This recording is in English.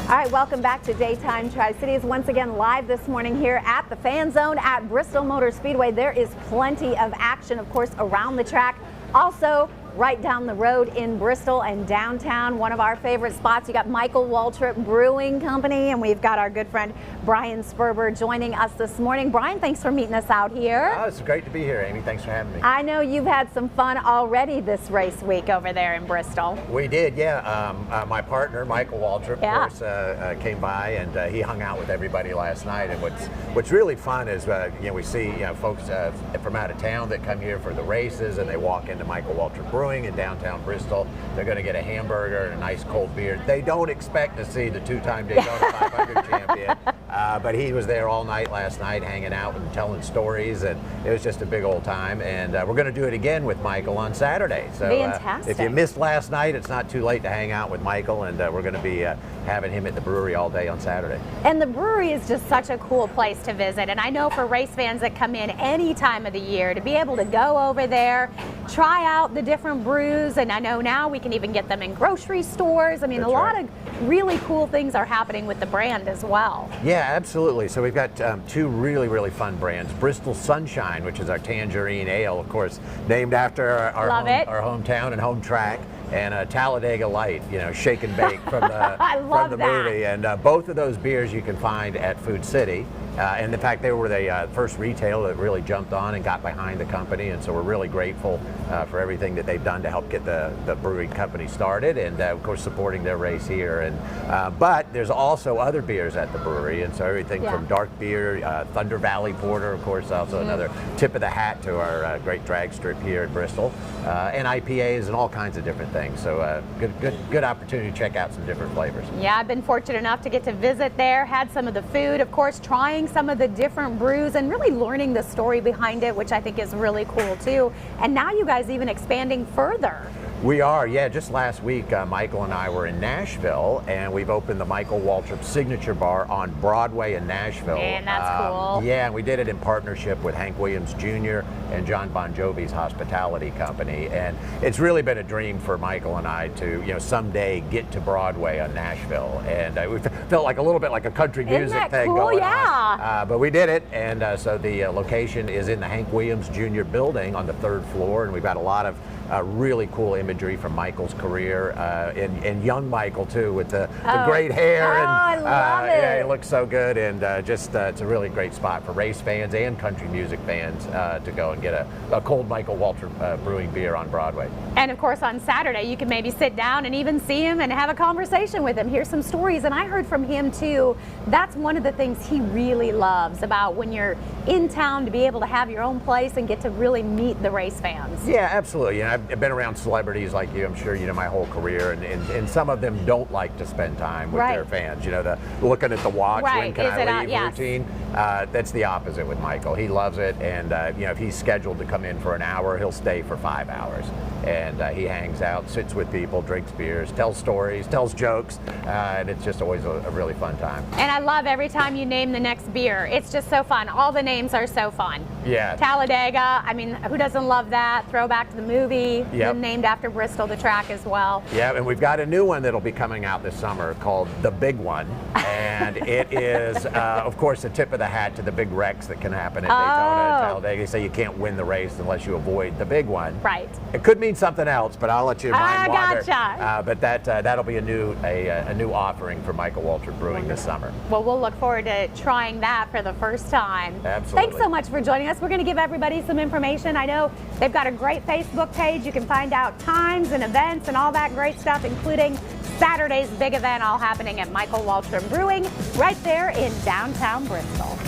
All right, welcome back to Daytime Tri-Cities. Once again, live this morning here at the Fan Zone at Bristol Motor Speedway. There is plenty of action, of course, around the track. Also, right down the road in Bristol and downtown, one of our favorite spots. You got Michael Waltrip Brewing Company, and we've got our good friend Brian Sperber joining us this morning. Brian, thanks for meeting us out here. Oh, it's great to be here, Amy. Thanks for having me. I know you've had some fun already this race week over there in Bristol. We did, yeah. My partner, Michael Waltrip, of course, came by and he hung out with everybody last night. And what's really fun is, we see folks from out of town that come here for the races, and they walk into Michael Waltrip Brewing in downtown Bristol. They're going to get a hamburger and a nice cold beer. They don't expect to see the two-time Daytona 500 champion, but he was there all night last night hanging out and telling stories, and it was just a big old time. And we're going to do it again with Michael on Saturday. So fantastic. If you missed last night, it's not too late to hang out with Michael, and we're going to be having him at the brewery all day on Saturday. And the brewery is just such a cool place to visit, and I know for race fans that come in any time of the year, to be able to go over there, try out the different brews, and I know now we can even get them in grocery stores. I mean, That's a lot right. of really cool things are happening with the brand as well. Yeah, absolutely. So we've got two really fun brands. Bristol Sunshine, which is our tangerine ale, of course, named after our hometown and home track. And Talladega Light, shake and bake from the movie. And both of those beers you can find at Food City. And in fact, they were the first retailer that really jumped on and got behind the company. And so we're really grateful for everything that they've done to help get the brewing company started, and of course supporting their race here. And but there's also other beers at the brewery, and so everything from dark beer, Thunder Valley Porter, of course, also another tip of the hat to our great drag strip here at Bristol, and IPAs and all kinds of different things. So good opportunity to check out some different flavors. Yeah, I've been fortunate enough to get to visit there, had some of the food, of course, trying some of the different brews and really learning the story behind it, which I think is really cool too. And now you guys even expanding further. We are, yeah. Just last week, Michael and I were in Nashville, and we've opened the Michael Waltrip Signature Bar on Broadway in Nashville. Man, that's cool. Yeah, and we did it in partnership with Hank Williams Jr. and John Bon Jovi's hospitality company. And it's really been a dream for Michael and I to, someday get to Broadway on Nashville. And we felt like a little bit like a country music thing going on. But we did it, and so the location is in the Hank Williams Jr. building on the 3rd floor, and we've got a lot of really cool imagery from Michael's career, and young Michael too, with the great hair. I love it. Yeah, he looks so good, and it's a really great spot for race fans and country music fans to go and get a cold Michael Waltrip brewing beer on Broadway. And of course on Saturday you can maybe sit down and even see him and have a conversation with him, hear some stories. And I heard from him too, that's one of the things he really loves about when you're in town, to be able to have your own place and get to really meet the race fans. Yeah, absolutely. I've been around celebrities like you, I'm sure my whole career, and some of them don't like to spend time with their fans. The looking at the watch, when can I leave routine. That's the opposite with Michael. He loves it, and if he's scheduled to come in for an hour, he'll stay for 5 hours. And he hangs out, sits with people, drinks beers, tells stories, tells jokes, and it's just always a really fun time. And I love every time you name the next beer. It's just so fun. All the names are so fun. Yeah. Talladega, I mean, who doesn't love that? Throwback to the movie, named after Bristol, the track as well. Yeah, and we've got a new one that'll be coming out this summer called The Big One. And it is, of course, a tip of the hat to the big wrecks that can happen at Daytona and Talladega. They say you can't win the race unless you avoid the big one. Right. It could mean something else, but I'll let you mind wander. Gotcha. But that'll be a new offering for Michael Waltrip Brewing this summer. Well, we'll look forward to trying that for the first time. Absolutely. Thanks so much for joining us. We're going to give everybody some information. I know they've got a great Facebook page. You can find out times and events and all that great stuff, including Saturday's big event all happening at Michael Waltrip Brewing right there in downtown Bristol.